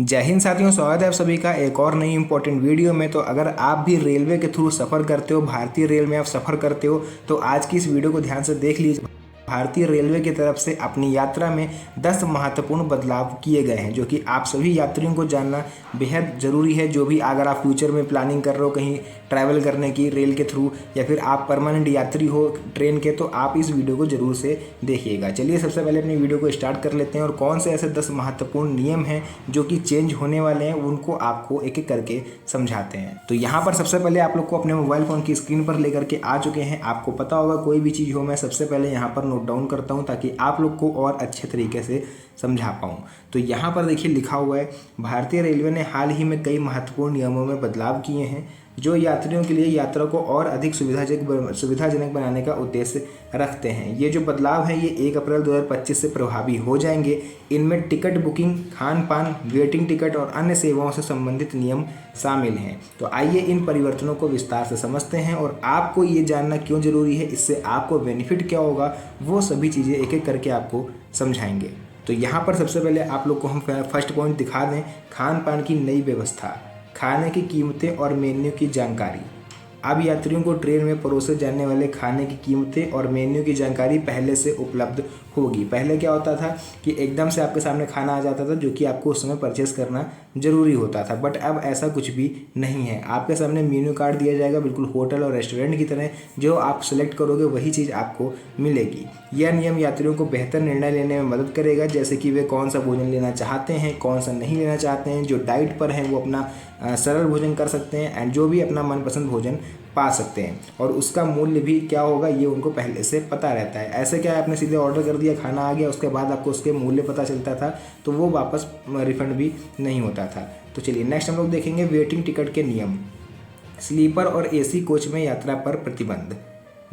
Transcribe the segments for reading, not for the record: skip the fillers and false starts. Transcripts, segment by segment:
जय हिंद साथियों, स्वागत है आप सभी का एक और नई इंपॉर्टेंट वीडियो में। तो अगर आप भी रेलवे के थ्रू सफ़र करते हो, भारतीय रेल में आप सफ़र करते हो, तो आज की इस वीडियो को ध्यान से देख लीजिए। भारतीय रेलवे की तरफ से अपनी यात्रा में 10 महत्वपूर्ण बदलाव किए गए हैं, जो कि आप सभी यात्रियों को जानना बेहद ज़रूरी है। जो भी अगर आप फ्यूचर में प्लानिंग कर रहे हो कहीं ट्रैवल करने की रेल के थ्रू, या फिर आप परमानेंट यात्री हो ट्रेन के, तो आप इस वीडियो को ज़रूर से देखिएगा। चलिए सबसे पहले अपनी वीडियो को स्टार्ट कर लेते हैं और कौन से ऐसे 10 महत्वपूर्ण नियम हैं जो कि चेंज होने वाले हैं, उनको आपको एक एक करके समझाते हैं। तो यहाँ पर सबसे पहले आप लोग को अपने मोबाइल फ़ोन की स्क्रीन पर लेकर के आ चुके हैं। आपको पता होगा कोई भी चीज़ हो, मैं सबसे पहले यहाँ पर नोट डाउन करता हूँ ताकि आप लोग को और अच्छे तरीके से समझा पाऊँ। तो यहाँ पर देखिए लिखा हुआ है, भारतीय रेलवे ने हाल ही में कई महत्वपूर्ण नियमों में बदलाव किए हैं जो यात्रियों के लिए यात्रा को और अधिक सुविधाजनक बनाने का उद्देश्य रखते हैं। ये जो बदलाव है ये 1 अप्रैल 2025 से प्रभावी हो जाएंगे। इनमें टिकट बुकिंग, खान पान, वेटिंग टिकट और अन्य सेवाओं से संबंधित नियम शामिल हैं। तो आइए इन परिवर्तनों को विस्तार से समझते हैं और आपको ये जानना क्यों ज़रूरी है, इससे आपको बेनिफिट क्या होगा, वो सभी चीज़ें एक एक करके आपको समझाएंगे। तो यहाँ पर सबसे पहले आप लोग को हम फर्स्ट पॉइंट दिखा दें, खान पान की नई व्यवस्था, खाने की कीमतें और मेन्यू की जानकारी। अब यात्रियों को ट्रेन में परोसे जाने वाले खाने की कीमतें और मेन्यू की जानकारी पहले से उपलब्ध होगी। पहले क्या होता था कि एकदम से आपके सामने खाना आ जाता था, जो कि आपको उस समय परचेस करना ज़रूरी होता था, बट अब ऐसा कुछ भी नहीं है। आपके सामने मेन्यू कार्ड दिया जाएगा, बिल्कुल होटल और रेस्टोरेंट की तरह। जो आप सेलेक्ट करोगे वही चीज़ आपको मिलेगी। यह नियम यात्रियों को बेहतर निर्णय लेने में मदद करेगा, जैसे कि वे कौन सा भोजन लेना चाहते हैं, कौन सा नहीं लेना चाहते हैं। जो डाइट पर हैं वो अपना सरल भोजन कर सकते हैं एंड जो भी अपना मनपसंद भोजन पा सकते हैं, और उसका मूल्य भी क्या होगा ये उनको पहले से पता रहता है। ऐसे क्या है, आपने सीधे ऑर्डर कर दिया, खाना आ गया, उसके बाद आपको उसके मूल्य पता चलता था, तो वो वापस रिफंड भी नहीं होता था। तो चलिए नेक्स्ट हम लोग देखेंगे वेटिंग टिकट के नियम। स्लीपर और एसी कोच में यात्रा पर प्रतिबंध।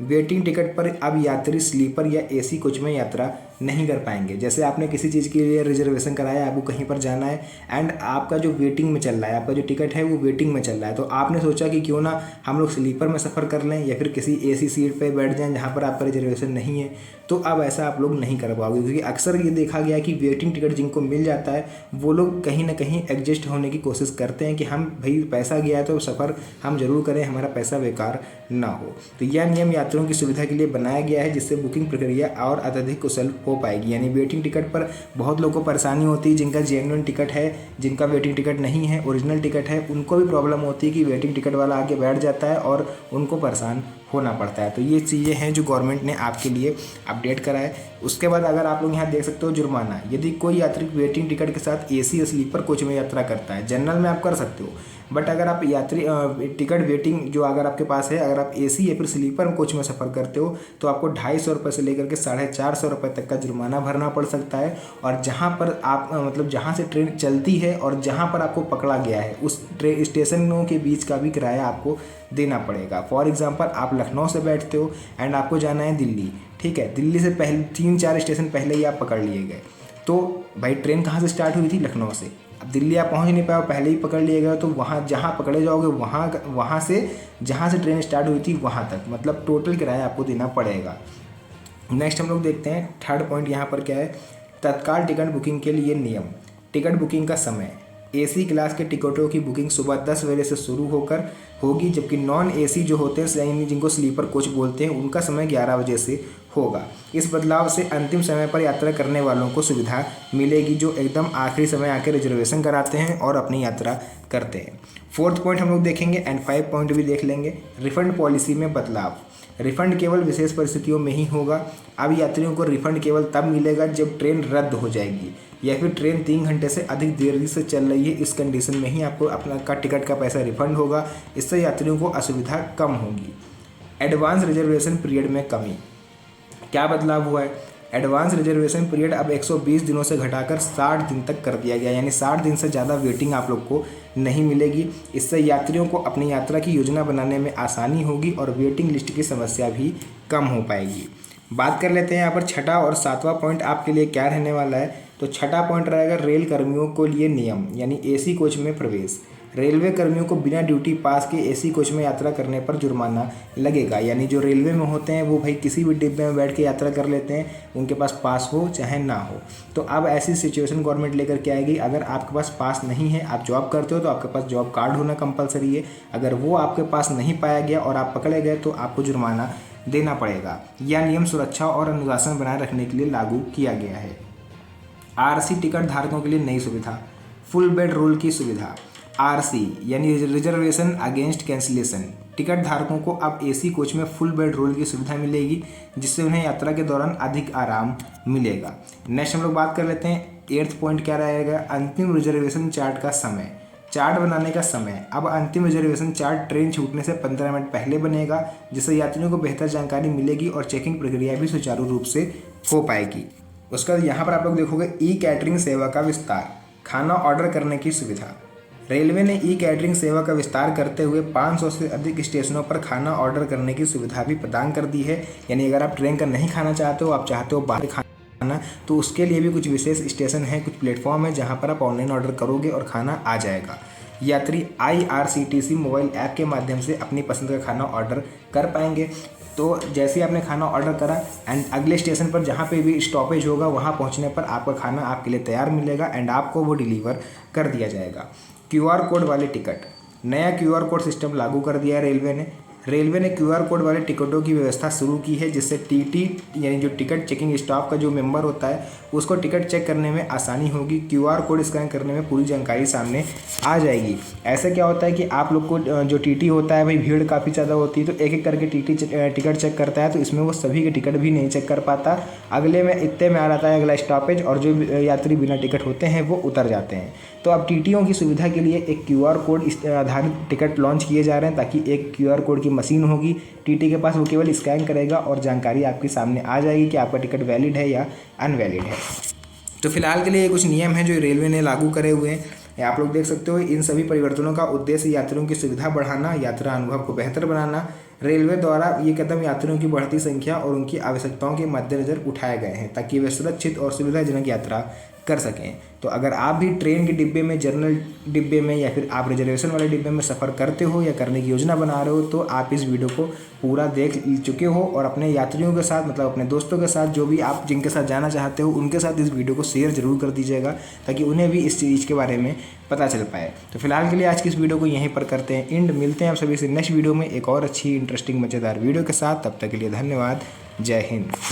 वेटिंग टिकट पर अब यात्री स्लीपर या एसी कोच में यात्रा नहीं कर पाएंगे। जैसे आपने किसी चीज़ के लिए रिजर्वेशन कराया, आपको कहीं पर जाना है एंड आपका जो वेटिंग में चल रहा है, आपका जो टिकट है वो वेटिंग में चल रहा है, तो आपने सोचा कि क्यों ना हम लोग स्लीपर में सफ़र कर लें या फिर किसी एसी सीट पे बैठ जाएं जहाँ पर आपका रिजर्वेशन नहीं है। तो अब ऐसा आप लोग नहीं कर पाओगे, क्योंकि अक्सर ये देखा गया कि वेटिंग टिकट जिनको मिल जाता है वो लोग कहीं ना कहीं एडजस्ट होने की कोशिश करते हैं कि हम भाई पैसा गया है तो सफ़र हम जरूर करें, हमारा पैसा बेकार ना हो। तो यह नियम यात्रियों की सुविधा के लिए बनाया गया है, जिससे बुकिंग प्रक्रिया और अत्यधिक कुशल हो पाएगी। यानी वेटिंग टिकट पर बहुत लोगों को परेशानी होती है, जिनका जेन्युइन टिकट है, जिनका वेटिंग टिकट नहीं है, ओरिजिनल टिकट है, उनको भी प्रॉब्लम होती है कि वेटिंग टिकट वाला आके बैठ जाता है और उनको परेशान होना पड़ता है। तो ये चीज़ें हैं जो गवर्नमेंट ने आपके लिए अपडेट करा है। उसके बाद अगर आप लोग यहाँ देख सकते हो जुर्माना, यदि कोई यात्री वेटिंग टिकट के साथ एसी या स्लीपर कोच में यात्रा करता है, जनरल में आप कर सकते हो, बट अगर आप यात्री टिकट वेटिंग जो अगर आपके पास है, अगर आप एसी या फिर स्लीपर कोच में सफ़र करते हो, तो आपको 250 रुपये से लेकर के 450 रुपये तक का जुर्माना भरना पड़ सकता है। और जहाँ पर आप मतलब जहाँ से ट्रेन चलती है और जहाँ पर आपको पकड़ा गया है उस ट्रेन स्टेशनों के बीच का भी किराया आपको देना पड़ेगा। फॉर एग्जांपल आप लखनऊ से बैठते हो एंड आपको जाना है दिल्ली, ठीक है, दिल्ली से पहले 3-4 स्टेशन पहले ही आप पकड़ लिए गए, तो भाई ट्रेन कहाँ से स्टार्ट हुई थी? लखनऊ से। अब दिल्ली आप पहुँच नहीं पाए, पहले ही पकड़ लिए गए, तो वहाँ जहाँ पकड़े जाओगे वहाँ से जहाँ से ट्रेन स्टार्ट हुई थी वहाँ तक, मतलब टोटल किराया आपको देना पड़ेगा। नेक्स्ट हम लोग देखते हैं थर्ड पॉइंट यहाँ पर क्या है, तत्काल टिकट बुकिंग के लिए नियम। टिकट बुकिंग का समय, एसी क्लास के टिकटों की बुकिंग सुबह 10 बजे से शुरू होकर होगी, जबकि नॉन एसी जो होते हैं, जिनको स्लीपर कोच बोलते हैं, उनका समय 11 बजे से होगा। इस बदलाव से अंतिम समय पर यात्रा करने वालों को सुविधा मिलेगी, जो एकदम आखिरी समय आकर रिजर्वेशन कराते हैं और अपनी यात्रा करते हैं। फोर्थ पॉइंट हम लोग देखेंगे एंड 5 पॉइंट भी देख लेंगे। रिफंड पॉलिसी में बदलाव, रिफंड केवल विशेष परिस्थितियों में ही होगा। अब यात्रियों को रिफंड केवल तब मिलेगा जब ट्रेन रद्द हो जाएगी या फिर ट्रेन 3 घंटे से अधिक देरी से चल रही है। इस कंडीशन में ही आपको अपना टिकट का पैसा रिफंड होगा। इससे यात्रियों को असुविधा कम होगी। एडवांस रिजर्वेशन पीरियड में कमी, क्या बदलाव हुआ है? एडवांस रिजर्वेशन पीरियड अब 120 दिनों से घटाकर 60 दिन तक कर दिया गया, यानी 60 दिन से ज़्यादा वेटिंग आप लोग को नहीं मिलेगी। इससे यात्रियों को अपनी यात्रा की योजना बनाने में आसानी होगी और वेटिंग लिस्ट की समस्या भी कम हो पाएगी। बात कर लेते हैं यहाँ पर छठा और सातवां पॉइंट आपके लिए क्या रहने वाला है। तो छठा पॉइंट रहेगा रेल कर्मियों को लिए नियम, यानी एसी कोच में प्रवेश। रेलवे कर्मियों को बिना ड्यूटी पास के एसी कोच में यात्रा करने पर जुर्माना लगेगा। यानी जो रेलवे में होते हैं वो भाई किसी भी डिब्बे में बैठ के यात्रा कर लेते हैं, उनके पास पास हो चाहे ना हो। तो अब ऐसी सिचुएशन गवर्नमेंट लेकर के आएगी, अगर आपके पास पास नहीं है, आप जॉब करते हो तो आपके पास जॉब कार्ड होना कंपलसरी है। अगर वो आपके पास नहीं पाया गया और आप पकड़े गए तो आपको जुर्माना देना पड़ेगा। यह नियम सुरक्षा और अनुशासन बनाए रखने के लिए लागू किया गया है। आरसी टिकट धारकों के लिए नई सुविधा, फुल बेड रूल की सुविधा। आरसी यानी रिजर्वेशन अगेंस्ट कैंसिलेशन, टिकट धारकों को अब एसी कोच में फुल बेड रूल की सुविधा मिलेगी, जिससे उन्हें यात्रा के दौरान अधिक आराम मिलेगा। नेक्स्ट हम लोग बात कर लेते हैं 8th पॉइंट क्या रहेगा, अंतिम रिजर्वेशन चार्ट का समय। चार्ट बनाने का समय, अब अंतिम रिजर्वेशन चार्ट ट्रेन छूटने से 15 मिनट पहले बनेगा, जिससे यात्रियों को बेहतर जानकारी मिलेगी और चेकिंग प्रक्रिया भी सुचारू रूप से हो पाएगी। उसके बाद यहाँ पर आप लोग देखोगे ई कैटरिंग सेवा का विस्तार, खाना ऑर्डर करने की सुविधा। रेलवे ने ई कैटरिंग सेवा का विस्तार करते हुए 500 से अधिक स्टेशनों पर खाना ऑर्डर करने की सुविधा भी प्रदान कर दी है। यानी अगर आप ट्रेन का नहीं खाना चाहते हो, आप चाहते हो बाहर खाना, तो उसके लिए भी कुछ विशेष स्टेशन है, कुछ प्लेटफॉर्म है जहां पर आप ऑनलाइन ऑर्डर करोगे और खाना आ जाएगा। यात्री IRCTC मोबाइल ऐप के माध्यम से अपनी पसंद का खाना ऑर्डर कर पाएंगे। तो जैसे ही आपने खाना ऑर्डर करा एंड अगले स्टेशन पर जहाँ पे भी स्टॉपेज होगा वहाँ पहुँचने पर आपका खाना आपके लिए तैयार मिलेगा एंड आपको वो डिलीवर कर दिया जाएगा। QR कोड वाले टिकट, नया QR कोड सिस्टम लागू कर दिया है रेलवे ने। रेलवे ने QR कोड वाले टिकटों की व्यवस्था शुरू की है, जिससे TT यानी जो टिकट चेकिंग स्टाफ का जो मेंबर होता है उसको टिकट चेक करने में आसानी होगी। QR कोड स्कैन करने में पूरी जानकारी सामने आ जाएगी। ऐसे क्या होता है कि आप लोग को जो TT होता है भाई, भीड़ काफ़ी ज़्यादा होती है तो एक एक करके TT टिकट चेक करता है, तो इसमें वो सभी के टिकट भी नहीं चेक कर पाता। अगले में इतने में आ जाता है अगला स्टॉपेज और जो यात्री बिना टिकट होते हैं वो उतर जाते हैं। तो अब TTओं की सुविधा के लिए एक QR कोड आधारित टिकट लॉन्च किए जा रहे हैं, ताकि एक QR कोड की मशीन होगी TT के पास, वो केवल स्कैन करेगा और जानकारी आपके सामने आ जाएगी कि आपका टिकट वैलिड है या अनवैलिड है। तो फिलहाल के लिए ये कुछ नियम हैं जो रेलवे ने लागू करे हुए हैं। आप लोग देख सकते हो इन सभी परिवर्तनों का उद्देश्य यात्रियों की सुविधा बढ़ाना, यात्रा अनुभव को बेहतर बनाना। रेलवे द्वारा ये कदम यात्रियों की बढ़ती संख्या और उनकी आवश्यकताओं के मद्देनजर उठाए गए हैं, ताकि वे सुरक्षित और सुविधाजनक यात्रा कर सकें। तो अगर आप भी ट्रेन के डिब्बे में, जनरल डिब्बे में या फिर आप रिजर्वेशन वाले डिब्बे में सफ़र करते हो या करने की योजना बना रहे हो, तो आप इस वीडियो को पूरा देख चुके हो और अपने यात्रियों के साथ, मतलब अपने दोस्तों के साथ, जो भी आप जिनके साथ जाना चाहते हो उनके साथ इस वीडियो को शेयर जरूर कर दीजिएगा, ताकि उन्हें भी इस चीज़ के बारे में पता चल पाए। तो फिलहाल के लिए आज की इस वीडियो को यहीं पर करते हैं एंड। मिलते हैं आप सभी से नेक्स्ट वीडियो में एक और अच्छी इंटरेस्टिंग मज़ेदार वीडियो के साथ। तब तक के लिए धन्यवाद। जय हिंद।